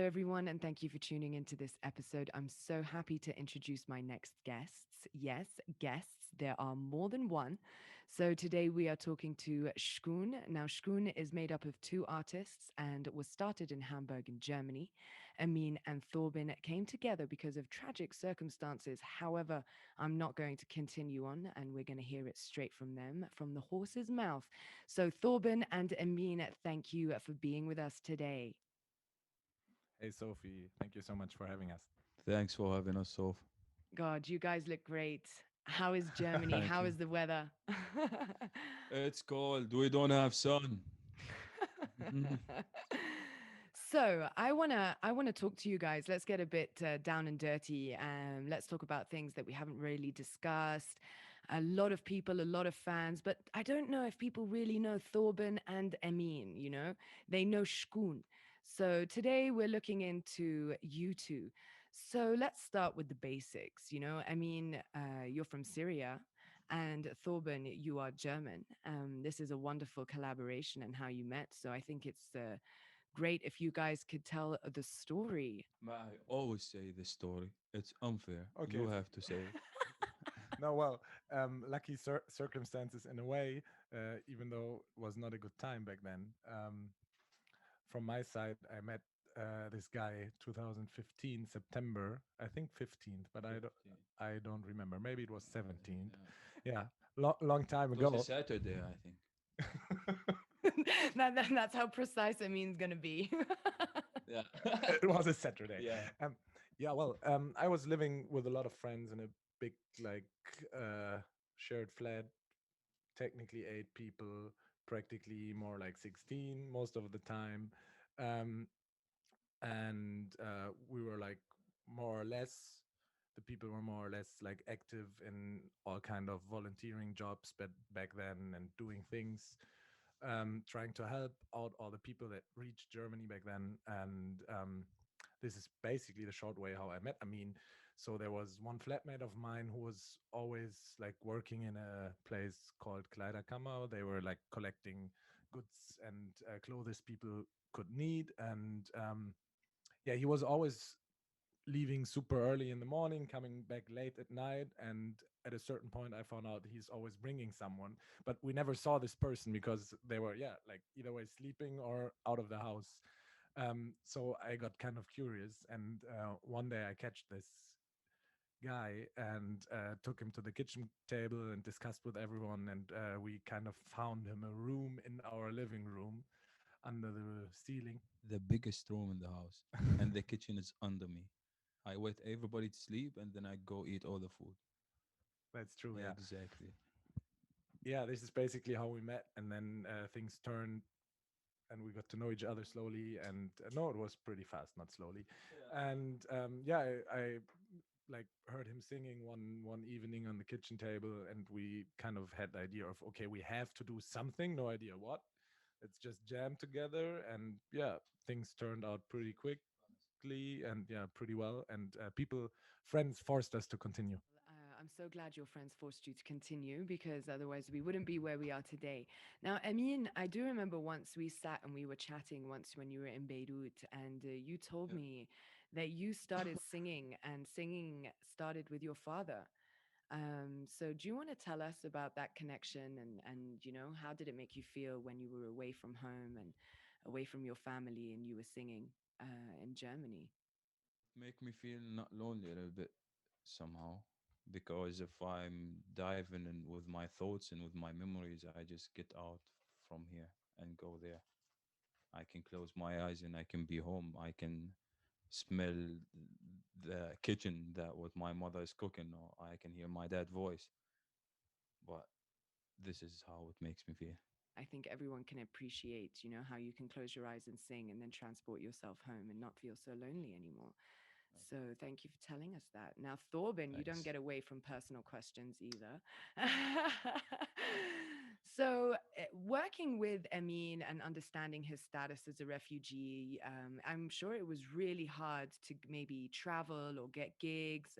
Hello, everyone, and thank you for tuning into this episode. I'm so happy to introduce my next guests. Yes, guests. There are more than one. So today we are talking to Shkoon. Now, Shkoon is made up of two artists and was started in Hamburg, in Germany. Ameen and Thorben came together because of tragic circumstances. However, I'm not going to continue on, and we're going to hear it straight from them, from the horse's mouth. So, Thorben and Ameen, thank you for being with us today. Hey, Sophie, thank you so much for having us. Thanks for having us, Soph. God, you guys look great. How is Germany? Thank How you. is the weather? It's cold. We don't have sun. So I wanna talk to you guys. Let's get a bit down and dirty. Let's talk about things that we haven't really discussed. A lot of people, a lot of fans, but I don't know if people really know Thorben and Emin. They know Shkoon. So today we're looking into you two. So let's start with the basics. I mean, you're from Syria, and Thorben, you are German. This is a wonderful collaboration and how you met. So I think it's great if you guys could tell the story. I always say this story. It's unfair. Okay, You have to say it. no, well, lucky circumstances in a way, even though it was not a good time back then. From my side, I met this guy 2015 September, I think 15th, but 15. I don't remember. Maybe it was 17th. Yeah. Yeah, long time It was a ago. Saturday, I think. That's how precise I mean is gonna be. Yeah. It was a Saturday. Yeah. Um, yeah, well, I was living with a lot of friends in a big, like, uh, shared flat, technically 8 people, practically more like 16 most of the time. Um, and we were like more or less, the people were more or less like active in all kind of volunteering jobs back then and doing things, trying to help out all the people that reached Germany back then. And this is basically the short way how I met. I mean, so there was one flatmate of mine who was always like working in a place called Kleiderkammer. They were like collecting goods and clothes people could need. And yeah, he was always leaving super early in the morning, coming back late at night. And at a certain point, I found out he's always bringing someone, but we never saw this person because they were, yeah, like either way sleeping or out of the house. So I got kind of curious, and one day I catch this guy and took him to the kitchen table and discussed with everyone, and we kind of found him a room in our living room under the ceiling. The biggest room in the house. And the kitchen is under me. I wait everybody to sleep and then I go eat all the food. That's true, Yeah, yeah. exactly. Yeah, this is basically how we met, and then things turned, and we got to know each other slowly. And no, it was pretty fast, not slowly. And yeah, I like heard him singing one evening on the kitchen table, and we kind of had the idea of, okay, we have to do something, no idea what. Let's just jam together. And yeah, things turned out pretty quickly, and yeah, pretty well. And people, friends forced us to continue. I'm so glad your friends forced you to continue because otherwise we wouldn't be where we are today. Now, Emin, I do remember once we sat and we were chatting once when you were in Beirut, and you told Yeah. me that you started singing and singing started with your father. So do you want to tell us about that connection and how did it make you feel when you were away from home and away from your family and you were singing in Germany? Make me feel not lonely a little bit somehow. Because if I'm diving in with my thoughts and with my memories, I just get out from here and go there. I can close my eyes and I can be home. I can smell the kitchen that what my mother is cooking, or I can hear my dad's voice. But this is how it makes me feel. I think everyone can appreciate, how you can close your eyes and sing and then transport yourself home and not feel so lonely anymore. So thank you for telling us that. Now, Thorben, you don't Thanks. get away from personal questions either. So, working with Amin and understanding his status as a refugee, I'm sure it was really hard to maybe travel or get gigs.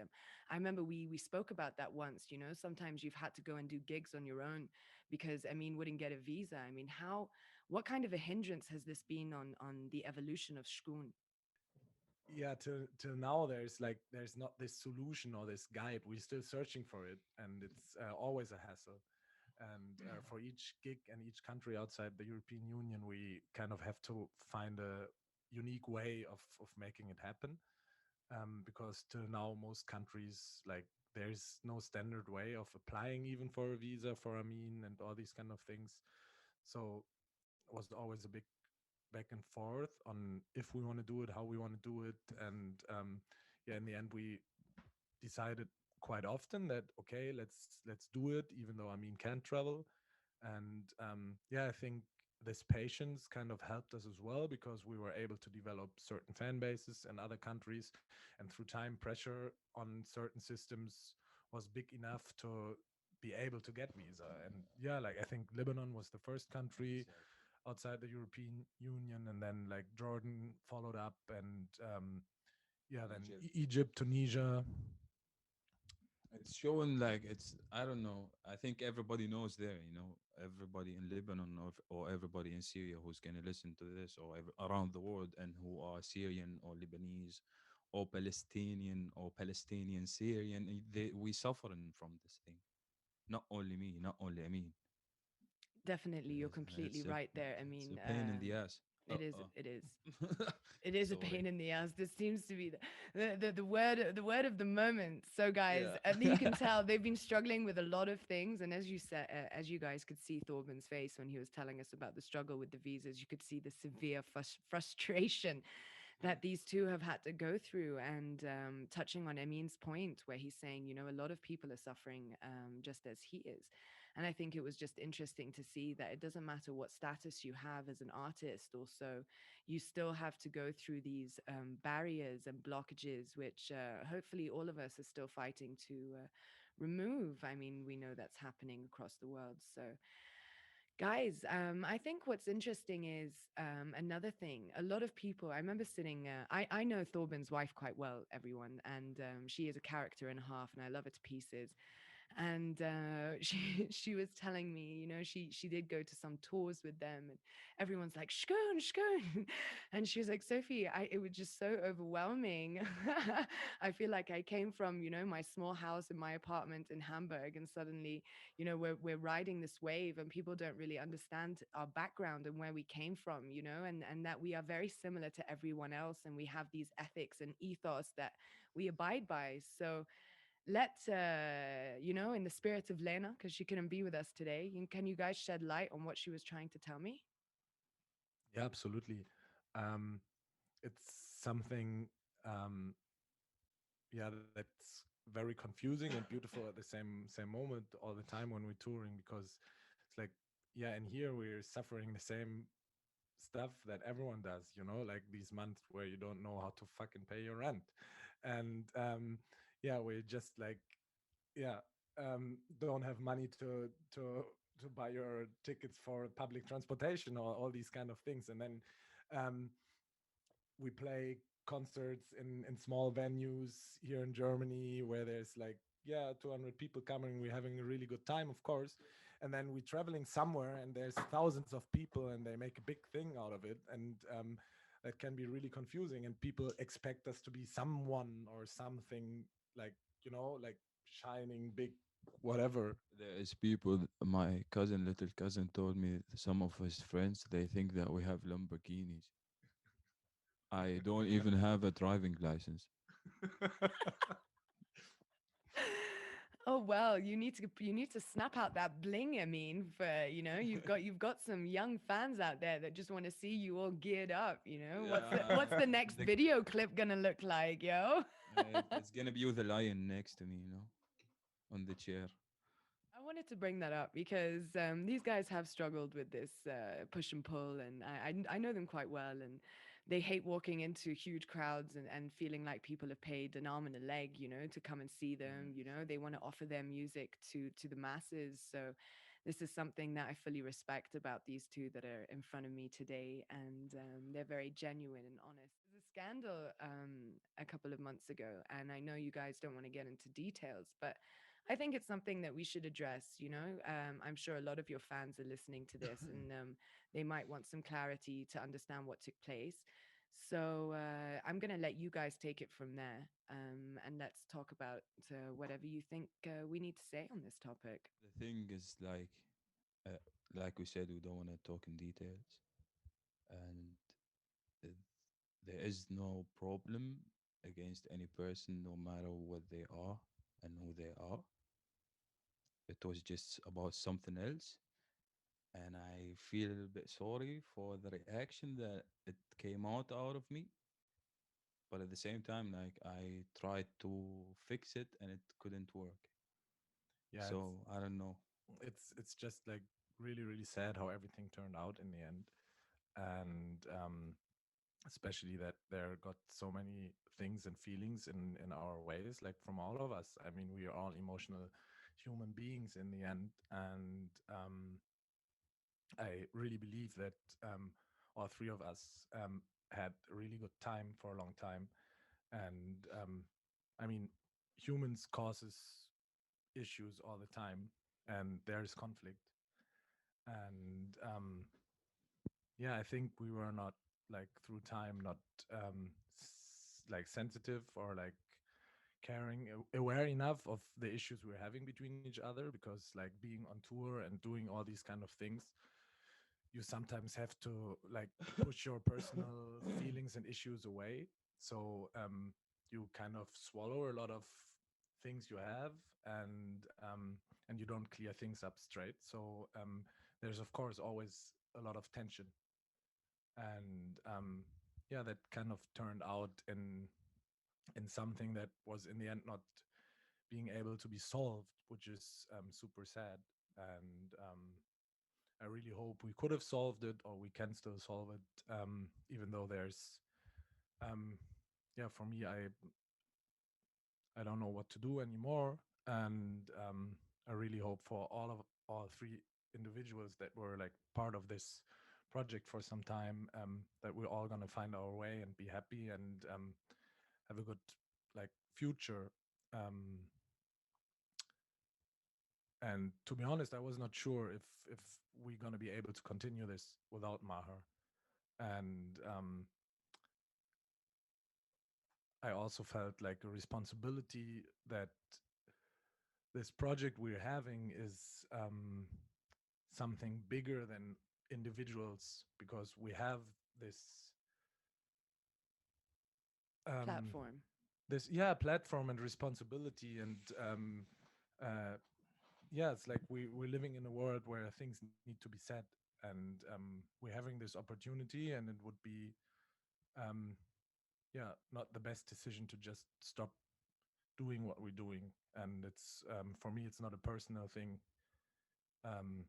I remember we spoke about that once. Sometimes you've had to go and do gigs on your own because Amin wouldn't get a visa. I mean, what kind of a hindrance has this been on the evolution of Shkoon? yeah, till now there's not this solution or this guide. We're still searching for it, and it's always a hassle. And for each gig and each country outside the European Union, we kind of have to find a unique way of making it happen. Because till now most countries, like, there's no standard way of applying even for a visa for Amin and all these kind of things. So it was always a big back and forth on if we want to do it, how we want to do it. And yeah, in the end we decided quite often that okay, let's do it even though Amin can't travel. And yeah, I think this patience kind of helped us as well, because we were able to develop certain fan bases in other countries, and through time pressure on certain systems was big enough to be able to get visa. And yeah, like, I think Lebanon was the first country Exactly. outside the European Union, and then like Jordan followed up, and yeah, then Egypt. Egypt, Tunisia. It's showing like it's, I don't know. I think everybody knows there, everybody in Lebanon, or everybody in Syria who's gonna listen to this, or around the world, and who are Syrian or Lebanese or Palestinian Syrian, we suffering from this thing. Not only me, not only I mean, Definitely, you're it's completely a right there. I it's a mean, pain in the ass. it is. It is. Uh-uh. It is a Sorry. pain in the ass. This seems to be the word of the moment. So, guys, Yeah. you can tell they've been struggling with a lot of things. And as you said, as you guys could see Thorben's face when he was telling us about the struggle with the visas, you could see the severe frustration that these two have had to go through. And touching on Emin's point, where he's saying, you know, a lot of people are suffering just as he is. And I think it was just interesting to see that it doesn't matter what status you have as an artist, also, you still have to go through these barriers and blockages, which hopefully all of us are still fighting to remove. I mean, we know that's happening across the world. So, guys, I think what's interesting is another thing. A lot of people, I remember sitting, I know Thorben's wife quite well, everyone, and she is a character and a half, and I love her to pieces. And she was telling me, you know, she did go to some tours with them, and everyone's like Shkoon, Shkoon, and she was like, Sophie, it was just so overwhelming. I feel like I came from, you know, my small house in my apartment in Hamburg, and suddenly, you know, we're riding this wave, and people don't really understand our background and where we came from, you know, and that we are very similar to everyone else, and we have these ethics and ethos that we abide by. So let you know, in the spirit of Lena, because she couldn't be with us today, can you guys shed light on what she was trying to tell me? Yeah, absolutely. um it's something, um yeah, that's very confusing and beautiful at the same moment all the time when we're touring, because it's like, yeah, and here we're suffering the same stuff that everyone does, like these months where you don't know how to fucking pay your rent. And yeah, we're just like, yeah, don't have money to buy your tickets for public transportation or all these kind of things. And then um we play concerts in small venues here in Germany where there's like, yeah, 200 people coming. We're having a really good time, of course. And then we're traveling somewhere and there's thousands of people and they make a big thing out of it. And that can be really confusing. And people expect us to be someone or something, like, like shining big, whatever. There is people. My cousin, little cousin, told me some of his friends they think that we have Lamborghinis. I don't even have a driving license. Oh well, you need to snap out that bling. I mean, for you know, you've got some young fans out there that just want to see you all geared up. You know, what's Yeah, the next the, video clip gonna look like, yo? it's gonna be with a lion next to me, on the chair. I wanted to bring that up because these guys have struggled with this push and pull, and I know them quite well, and they hate walking into huge crowds and feeling like people have paid an arm and a leg, you know, to come and see Mm. them. You know, they want to offer their music to the masses. So this is something that I fully respect about these two that are in front of me today, and they're very genuine and honest. There's a scandal a couple of months ago, and I know you guys don't want to get into details, but I think it's something that we should address. You know, I'm sure a lot of your fans are listening to this, and they might want some clarity to understand what took place. So I'm going to let you guys take it from there, and let's talk about whatever you think we need to say on this topic. The thing is, uh, like we said, we don't want to talk in details, and uh, there is no problem against any person, no matter what they are and who they are. It was just about something else, and I feel a little bit sorry for the reaction that it came out of me. But at the same time, like I tried to fix it and it couldn't work. Yeah, So I don't know. it's just like really really sad how everything turned out in the end, and especially that there got so many things and feelings in our ways, like from all of us. I mean, we are all emotional human beings in the end, and I really believe that all three of us had a really good time for a long time, and I mean, humans causes issues all the time, and there's conflict, and yeah, I think we were not like through time not like sensitive or like caring, aware enough of the issues we're having between each other, because like being on tour and doing all these kind of things, you sometimes have to like push your personal feelings and issues away. So you kind of swallow a lot of things you have, and you don't clear things up straight. So there's of course always a lot of tension, and yeah, that kind of turned out in something that was in the end not being able to be solved, which is super sad. And I really hope we could have solved it, or we can still solve it, even though there's, um, yeah, for me, I don't know what to do anymore, and I really hope for all three individuals that were like part of this project for some time, that we're all gonna find our way and be happy, and have a good like future. Um, and to be honest, I was not sure if we're gonna be able to continue this without Maher. And I also felt like a responsibility that this project we're having is something bigger than individuals, because we have this um, Platform. this yeah platform and responsibility, and uh, yeah, it's like we're living in a world where things need to be said, and we're having this opportunity, and it would be um, yeah, not the best decision to just stop doing what we're doing. And it's for me, it's not a personal thing, um,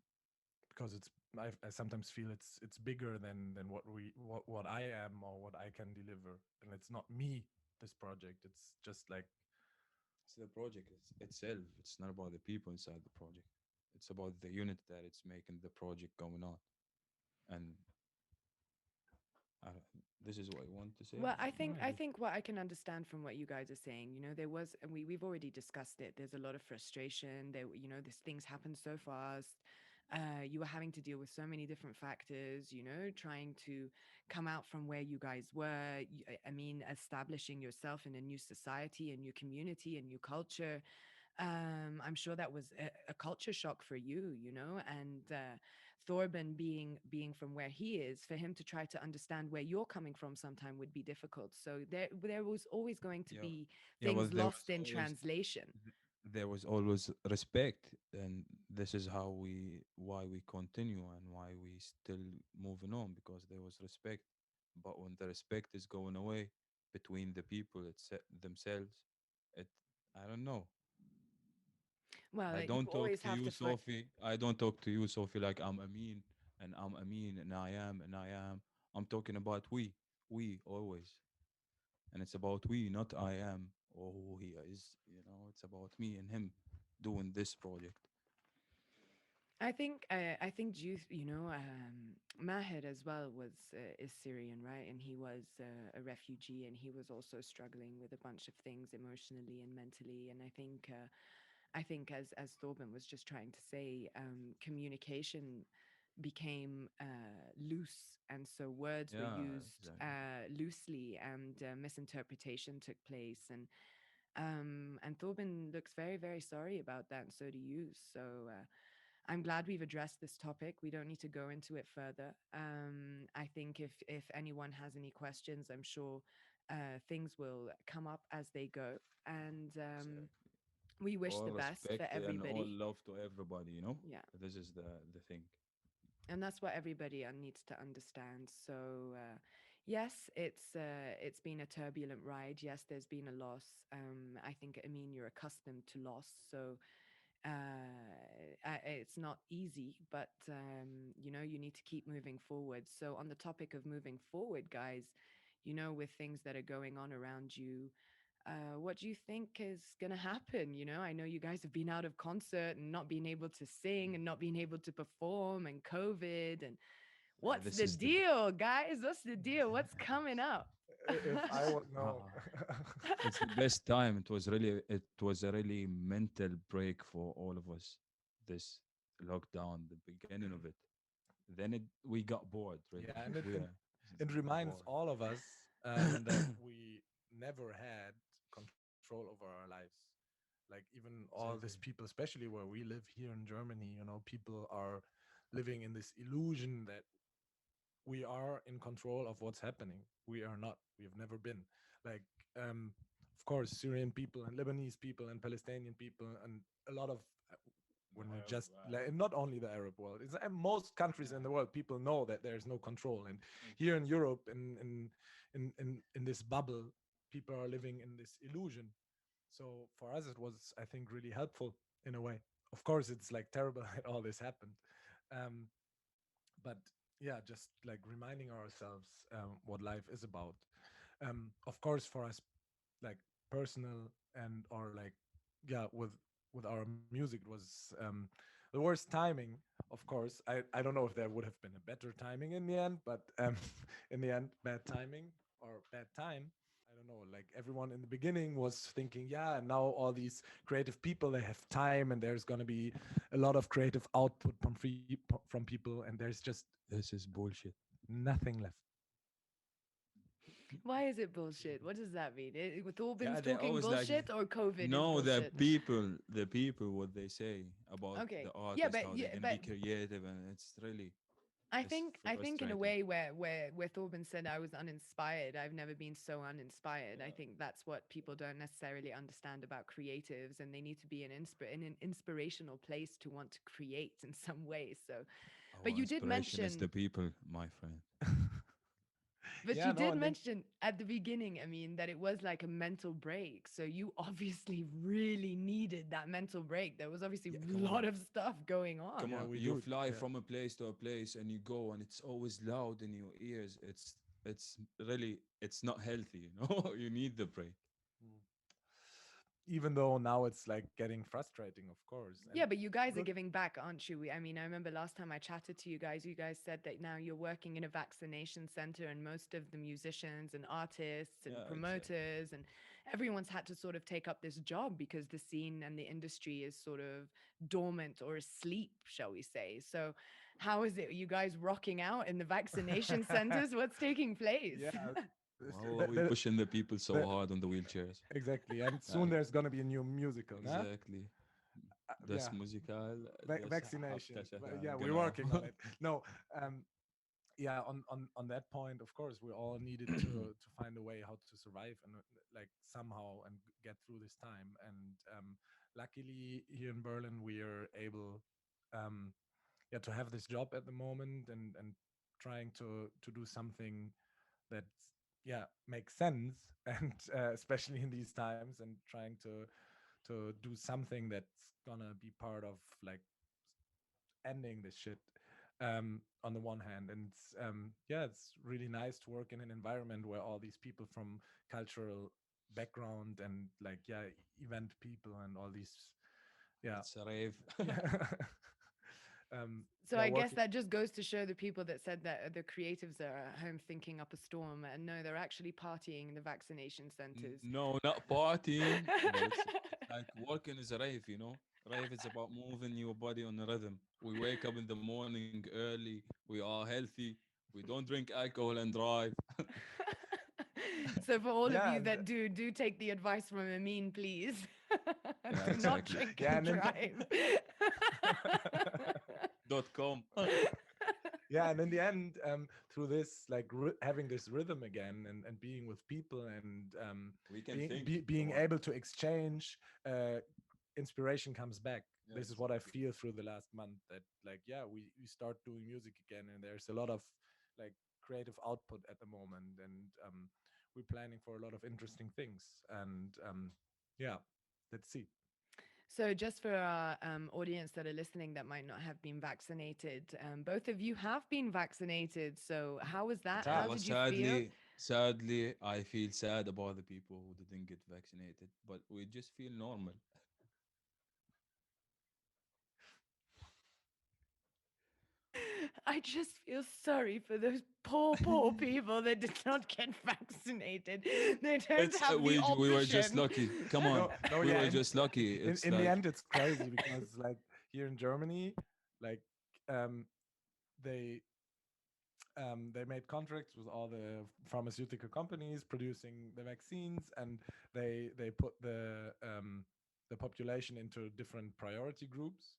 because I sometimes feel it's bigger than what I am or what I can deliver, and it's not me. This project, it's just like It's the project itself. It's not about the people inside the project. It's about the unit that it's making the project going on. And I, this is what I want to say. Well, I no, think I I get think what I can understand from what you guys are saying, there was, and we've already discussed it. There's a lot of frustration. This things happen so fast. You were having to deal with so many different factors. Trying to come out from where you guys were. I mean, establishing yourself in a new society, a new community, a new culture. I'm sure that was a culture shock for you, and Thorben being from where he is, for him to try to understand where you're coming from sometime would be difficult. So there was always going to Yeah, be yeah, things but lost in translation. there was always respect, and this is how why we continue and why we still moving on, because there was respect. But when the respect is going away between the people themselves, it I don't know. Well, I you don't talk always to have you, to put. Sophie. I don't talk to you, Sophie, like I'm Amin and I'm Amin and I am and I am. I'm talking about we always, and it's about we, not I am or who he is. It's about me and him doing this project. I think Juice, Maher as well was is Syrian, right? And he was a refugee, and he was also struggling with a bunch of things emotionally and mentally. And I think as Thorben was just trying to say, communication became loose, and so words were Yeah, used exactly. loosely, and misinterpretation took place. And Thorben looks very, very sorry about that, and so do you. So I'm glad we've addressed this topic. We don't need to go into it further. I think if anyone has any questions, I'm sure things will come up as they go. And Exactly. we wish All the best for respect and all everybody. love to everybody, you know? Yeah. This is the thing. And that's what everybody needs to understand. So yes, it's been a turbulent ride. Yes, there's been a loss. I think, I mean, you're accustomed to loss, so it's not easy, but you need to keep moving forward. So on the topic of moving forward, guys, with things that are going on around you, what do you think is going to happen? I know you guys have been out of concert and not being able to sing and not being able to perform, and COVID, and Yeah, what's this the is the deal, guys? What's the deal? What's coming up? If I would know. Ah, it's the best time. It was a really mental break for all of us. This lockdown, the beginning of it. Then we got bored, really. Yeah, and it, We and are it reminds bored. all of us that we never had control over our lives. Like even all these Exactly. people, especially where we live here in Germany, people are living in this illusion that we are in control of what's happening. We are not. We have never been. Like, of course, Syrian people and Lebanese people and Palestinian people and a lot of The when we Arab just not only the Arab world, it's most countries in the world. People know that there's no control, and here in Europe, in this bubble, people are living in this illusion. So for us, it was, I think, really helpful in a way. Of course, it's like terrible that all this happened. Um, but yeah, just like reminding ourselves what life is about. Of course, for us, like personal and or like yeah, with our music, it was the worst timing. Of course, I don't know if there would have been a better timing in the end, but in the end, bad timing or bad time. I don't know, like everyone in the beginning was thinking, yeah, and now all these creative people, they have time and there's going to be a lot of creative output from people, and there's just This is bullshit. nothing left. Why is it bullshit? What does that mean? With Orban's Yeah, they talking always like bullshit, or COVID is no, bullshit? the people, what they say about Okay. the Yeah, artist, but how they're yeah, gonna but be creative, and it's really I it's think I think in a frustrating. way where Thorben said I was uninspired, I've never been so uninspired. I Yeah, think that's what people don't necessarily understand about creatives, and they need to be in an inspirational place to want to create in some way. So, but our you did inspiration is the mention people, my friend. But Yeah, you no, did and then mention at the beginning, I mean, that it was like a mental break. So you obviously really needed that mental break. There was obviously Yeah, a come on. lot of stuff going Come on. yeah, on, we you do. fly Yeah. from a place to a place and you go and it's always loud in your ears. It's really it's not healthy, you know? You need the break. Mm. Even though now it's like getting frustrating, of course. And Yeah, but you guys are look, giving back, aren't you? I mean, I remember last time I chatted to you guys said that now you're working in a vaccination center, and most of the musicians and artists and Yeah, exactly. promoters and everyone's had to sort of take up this job because the scene and the industry is sort of dormant or asleep, shall we say. So, how is it? You guys rocking out in the vaccination centers? What's taking place? yeah, Wallah, we pushing the people so the- hard on the wheelchairs. exactly. And soon Like there's gonna be a new musical, nah? exactly. Yeah, Das Musical, das vaccination. Yeah, we're genau. working on it. No, um, yeah, on that point, of course, we all needed to find a way how to survive and like somehow and get through this time. And luckily, here in Berlin, we are able, um, yeah, to have this job at the moment and trying to do something that yeah makes sense and especially in these times and trying to do something that's gonna be part of like ending this shit on the one hand. And it's yeah, it's really nice to work in an environment where all these people from cultural background and like yeah event people and all these yeah It's a rave. yeah So yeah I guess working that just goes to show the people that said that the creatives are at home thinking up a storm, and no, they're actually partying in the vaccination centers. No, not partying, but it's like working is a rave, you know? Rave is about moving your body on a rhythm. We wake up in the morning early. We are healthy. We don't drink alcohol and drive. So for all of Yeah, you and that do take the advice from Ameen, please Yeah, do not exactly. drink yeah, and and in drive. .com. yeah, and in the end, through this, like having this rhythm again, and being with people, and We can think. Come being on. able to exchange, inspiration comes back. Yeah, This is what I exactly. feel through the last month, that like, yeah, we start doing music again, and there's a lot of like creative output at the moment, and we're planning for a lot of interesting things, and yeah, let's see. So, just for our audience that are listening that might not have been vaccinated, both of you have been vaccinated. So, how was that? Attack. How Wallah, did you feel? sadly, I feel sad about the people who didn't get vaccinated, but we just feel normal. I just feel sorry for those poor, poor people that did not get vaccinated. They don't It's have the we were just option. lucky. Come on, No, no, we yeah, were just lucky. It's in the like end, it's crazy because like here in Germany, like um, they they made contracts with all the pharmaceutical companies producing the vaccines, and they put the population into different priority groups,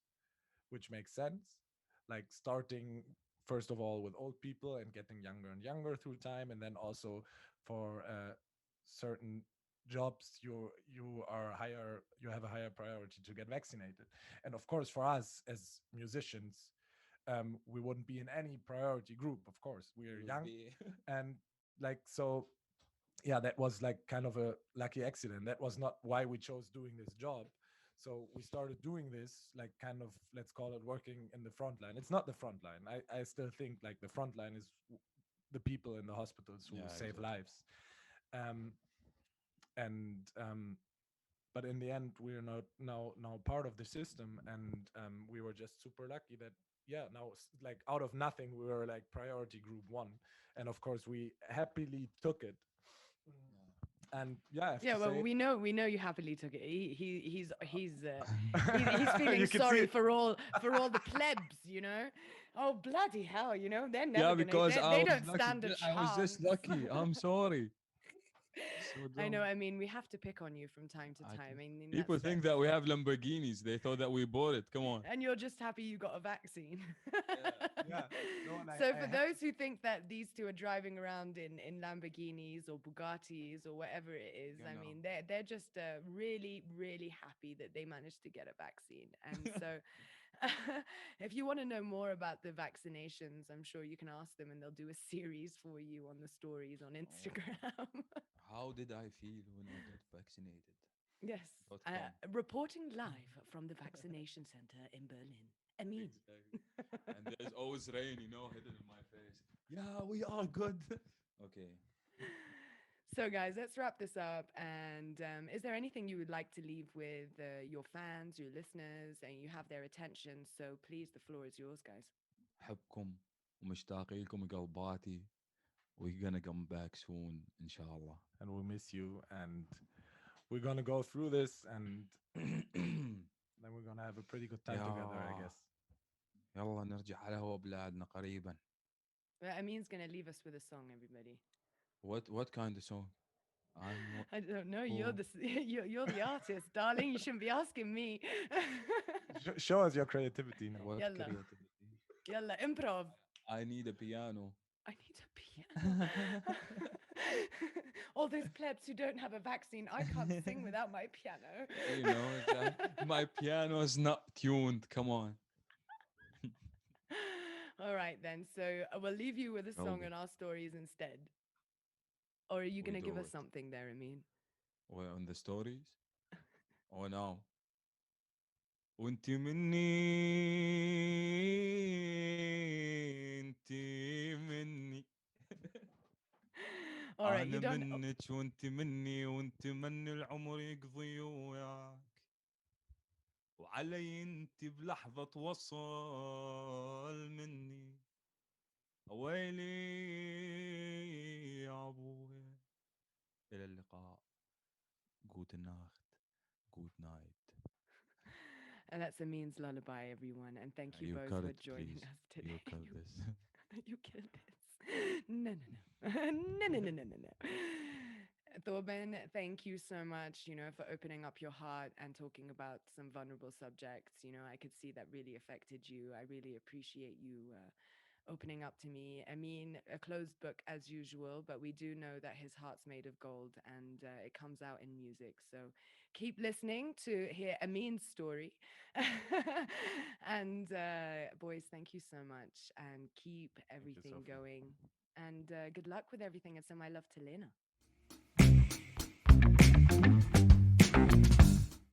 which makes sense. Like starting first of all with old people and getting younger and younger through time, and then also for certain jobs you have a higher priority to get vaccinated. And of course, for us as musicians, we wouldn't be in any priority group. Of course, we we are would young, be. and like so yeah, that was like kind of a lucky accident. That was not why we chose doing this job. So we started doing this, like kind of, let's call it working in the front line. It's not the front line. I still think like the front line is the people in the hospitals who Yeah, save exactly. lives. Um, and but in the end, we're not now part of the system, and we were just super lucky that yeah, now like out of nothing we were like priority group one, and of course we happily took it. And yeah, I have to Yeah, well, say, we know you happily took it. He's feeling you can see sorry it. for all the plebs, you know. Oh bloody hell, you know they're Yeah, never gonna. because They I they was don't lucky. stand a I was just chance. lucky. I'm sorry. So I know. dumb. I mean, we have to pick on you from time to I time. can... I mean, People think that's that we have Lamborghinis. They thought that we bought it. Come on. and you're just happy you got a vaccine. Yeah. Yeah, no, and So I for have to. those who think that these two are driving around in Lamborghinis or Bugattis or whatever it is, You I know. mean they're just really really happy that they managed to get a vaccine. And so if you want to know more about the vaccinations, I'm sure you can ask them and they'll do a series for you on the stories on Oh, Instagram. how did I feel when I got vaccinated? Yes. Dot com. Reporting live from the vaccination center in Berlin. Amin. Exactly. And there's always rain, hidden in my face. Yeah, we are good. Okay. So, guys, let's wrap this up. And is there anything you would like to leave with your fans, your listeners, and you have their attention? So, please, the floor is yours, guys. أحبكم ومشتاق لكم قلباتي. We're gonna come back soon, inshallah. And we miss you, and we're gonna go through this, and then we're gonna have a pretty good time together, I يا guess. يلا نرجع على هوا بلادنا قريبا. Amin's going to leave us with a song, everybody. What kind of song? I'm I don't know. You're oh, the you're the artist, darling. You shouldn't be asking me. Show us your creativity now. what Yalla, creativity? yalla, improv. I need a piano. I need a piano. All those plebs who don't have a vaccine, I can't sing without my piano. Exactly. My piano is not tuned. Come on. All right, then. So we'll leave you with a song قلبي and our stories instead. Or are you we going to give do us it. something there, Amin? We're on the stories. Oh no. وانت مني انت مني All right, you انا don't. منك وانت مني وانت مني العمر يقضي وياك وعلي انت بلحظة توصل مني ويلي يا ابوي الى اللقاء جوت الناخت جوت نايت And that's Amin's lullaby, everyone. And thank you You both cut for it, joining please. us today. You cut this. You killed it. No, no, no. No, no, no, no, no, no. Thorben, thank you so much, for opening up your heart and talking about some vulnerable subjects. I could see that really affected you. I really appreciate you opening up to me. I mean, a closed book as usual, but we do know that his heart's made of gold and it comes out in music. So keep listening to hear Amin's story. And boys, thank you so much and keep Thank you, everything Sophie. going. And good luck with everything. And so, my love to Lena.